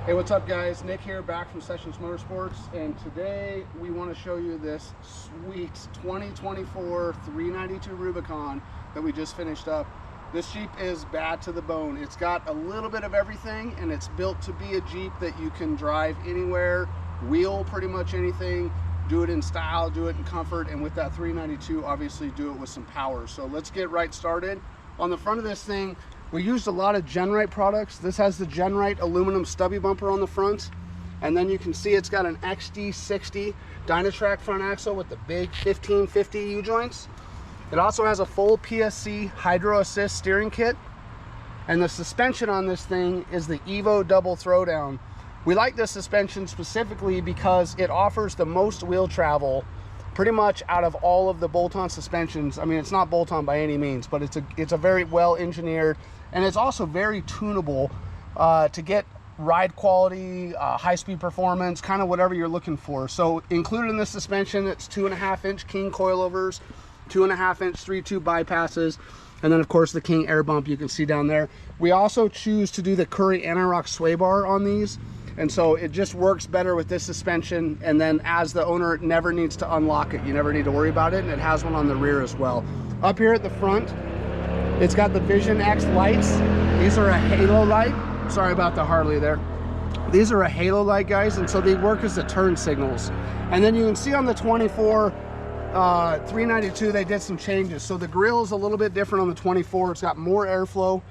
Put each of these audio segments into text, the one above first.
Hey, what's up guys? Nick here, back from Sessions Motorsports, and today we want to show you this sweet 2024 392 Rubicon that we just finished up. This Jeep is bad to the bone. It's got a little bit of everything, and it's built to be a Jeep that you can drive anywhere, wheel pretty much anything, do it in style, do it in comfort, and with that 392, obviously do it with some power. So let's get right started. On the front of this thing, we used a lot of Genright products. This has the Genright aluminum stubby bumper on the front. And then you can see it's got an XD60 Dynatrac front axle with the big 1550 U-joints. It also has a full PSC Hydro Assist steering kit. And the suspension on this thing is the Evo double throwdown. We like this suspension specifically because it offers the most wheel travel pretty much out of all of the bolt-on suspensions. I mean, it's not bolt-on by any means, but it's a very well engineered, and it's also very tunable to get ride quality, high-speed performance, kind of whatever you're looking for. So included in this suspension, it's 2.5-inch King coilovers, 2.5-inch 3-tube bypasses, and then of course the King air bump you can see down there. We also choose to do the Curry anti-rock sway bar on these, and so it just works better with this suspension. And then as the owner, it never needs to unlock it. You never need to worry about it, and it has one on the rear as well. Up here at the front, it's got the Vision X lights. These are a halo light. Sorry about the Harley there. These are a halo light, guys, and so they work as the turn signals. And then you can see on the 24 392, they did some changes. So the grille is a little bit different on the 24. It's got more airflow,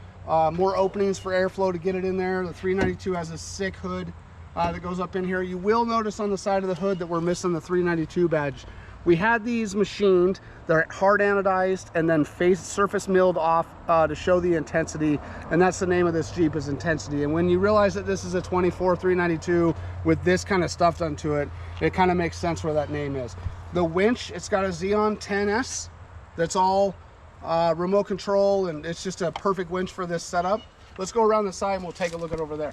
more openings for airflow to get it in there. The 392 has a sick hood that goes up in here. You will notice on the side of the hood that we're missing the 392 badge. We had these machined. They're hard anodized and then surface milled off to show the intensity, and that's the name of this Jeep, is intensity. And when you realize that this is a 24 392 with this kind of stuff done to it, it kind of makes sense where that name is. The winch, it's got a Xeon 10S that's all remote control, and it's just a perfect winch for this setup. Let's go around the side and we'll take a look at over there.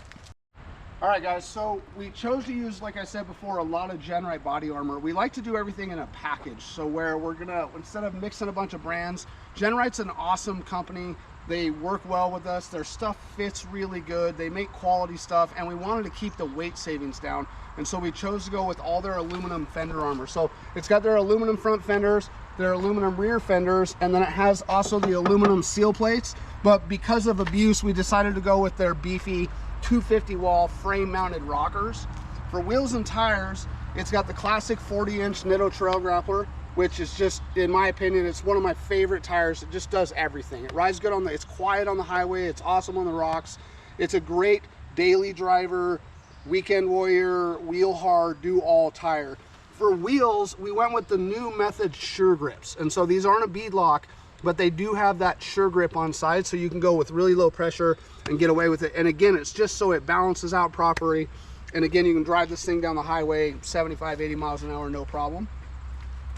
All right guys, so we chose to use, like I said before, a lot of Genright body armor. We like to do everything in a package, so where we're gonna, instead of mixing a bunch of brands, Genright's an awesome company. They work well with us. Their stuff fits really good. They make quality stuff, and we wanted to keep the weight savings down, and so we chose to go with all their aluminum fender armor. So it's got their aluminum front fenders, their aluminum rear fenders, and then it has also the aluminum seal plates. But because of abuse, we decided to go with their beefy 250 wall frame mounted rockers. For wheels and tires, it's got the classic 40-inch Nitto trail grappler, which is just, in my opinion, it's one of my favorite tires. It just does everything. It rides good on it's quiet on the highway, it's awesome on the rocks. It's a great daily driver, weekend warrior, wheel hard, do all tire. For wheels, we went with the new Method Sure Grips, and so these aren't a bead lock, but they do have that Sure Grip on side, so you can go with really low pressure and get away with it. And again, it's just so it balances out properly. And again, you can drive this thing down the highway 75, 80 miles an hour, no problem.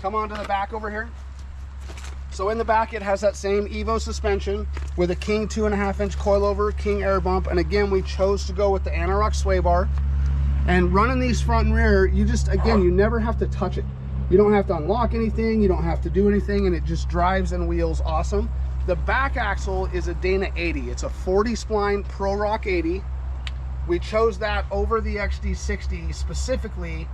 Come on to the back over here. So in the back, it has that same Evo suspension with a King 2.5-inch coilover, King air bump. And again, we chose to go with the anti-rock sway bar. And running these front and rear, you just, again, you never have to touch it. You don't have to unlock anything, you don't have to do anything, and it just drives and wheels awesome. The back axle is a Dana 80. It's a 40 spline Pro Rock 80. We chose that over the XD60 specifically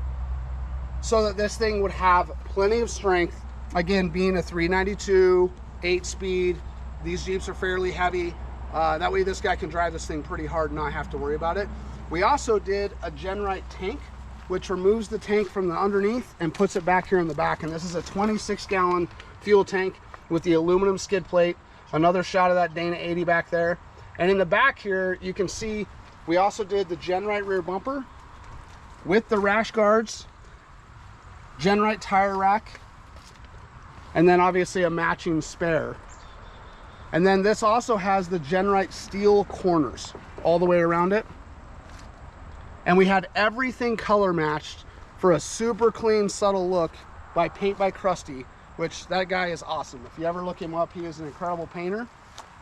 so that this thing would have plenty of strength. Again, being a 392, 8-speed, these Jeeps are fairly heavy. That way this guy can drive this thing pretty hard and not have to worry about it. We also did a Genright tank, which removes the tank from the underneath and puts it back here in the back. And this is a 26-gallon fuel tank with the aluminum skid plate. Another shot of that Dana 80 back there. And in the back here, you can see we also did the Genright rear bumper with the rash guards, Genright tire rack, and then obviously a matching spare. And then this also has the Genright steel corners all the way around it. And we had everything color matched for a super clean, subtle look by Paint by Krusty, which that guy is awesome. If you ever look him up, he is an incredible painter.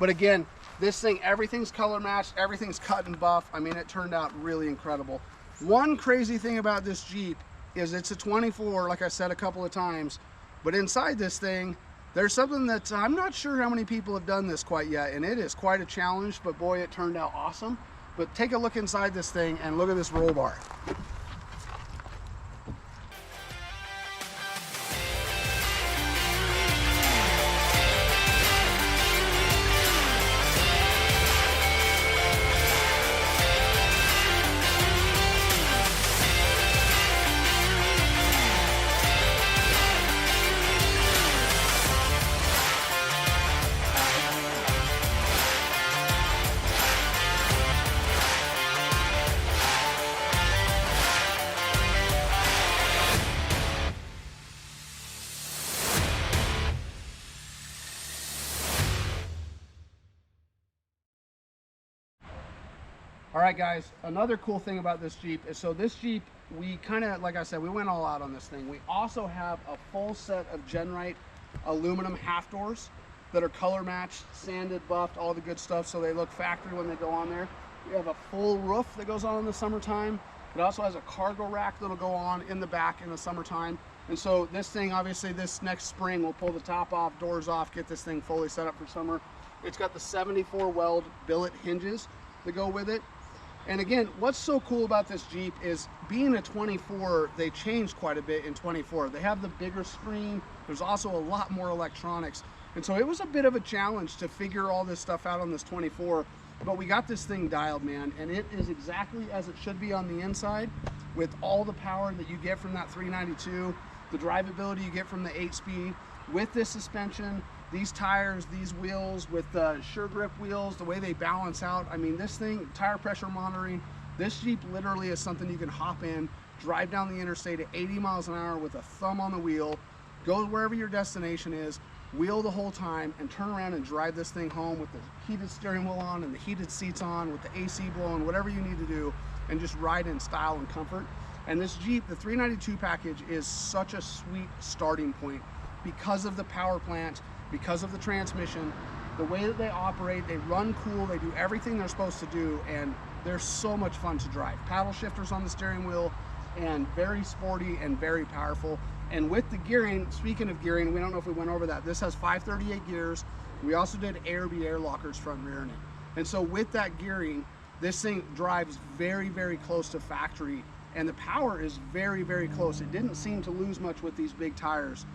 But again, this thing, everything's color matched, everything's cut and buff. I mean, it turned out really incredible. One crazy thing about this Jeep is it's a 24, like I said a couple of times, but inside this thing, there's something that I'm not sure how many people have done this quite yet, and it is quite a challenge, but boy, it turned out awesome. But take a look inside this thing and look at this roll bar. All right, guys, another cool thing about this Jeep is, so this Jeep, we kind of, like I said, we went all out on this thing. We also have a full set of Genright aluminum half doors that are color matched, sanded, buffed, all the good stuff, so they look factory when they go on there. We have a full roof that goes on in the summertime. It also has a cargo rack that'll go on in the back in the summertime. And so this thing, obviously this next spring, we'll pull the top off, doors off, get this thing fully set up for summer. It's got the 74 weld billet hinges that go with it. And again, what's so cool about this Jeep is, being a 24, they changed quite a bit in 24. They have the bigger screen. There's also a lot more electronics. And so it was a bit of a challenge to figure all this stuff out on this 24, but we got this thing dialed, man. And it is exactly as it should be on the inside, with all the power that you get from that 392, the drivability you get from the 8-speed, with this suspension, these tires, these wheels, with the Sure Grip wheels, the way they balance out. I mean, this thing, tire pressure monitoring, this Jeep literally is something you can hop in, drive down the interstate at 80 miles an hour with a thumb on the wheel, go wherever your destination is, wheel the whole time, and turn around and drive this thing home with the heated steering wheel on and the heated seats on, with the AC blowing, whatever you need to do, and just ride in style and comfort. And this Jeep, the 392 package, is such a sweet starting point because of the power plant, because of the transmission, the way that they operate. They run cool, they do everything they're supposed to do, and they're so much fun to drive. Paddle shifters on the steering wheel, and very sporty and very powerful. And with the gearing, speaking of gearing, we don't know if we went over that, this has 538 gears. We also did AirB air lockers front and rear in it. And so with that gearing, this thing drives very, very close to factory, and the power is very, very close. It didn't seem to lose much with these big tires.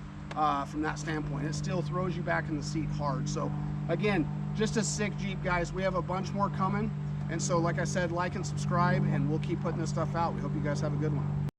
From that standpoint, it still throws you back in the seat hard. So again, just a sick Jeep, guys. We have a bunch more coming, and so like I said, like and subscribe, and we'll keep putting this stuff out. We hope you guys have a good one.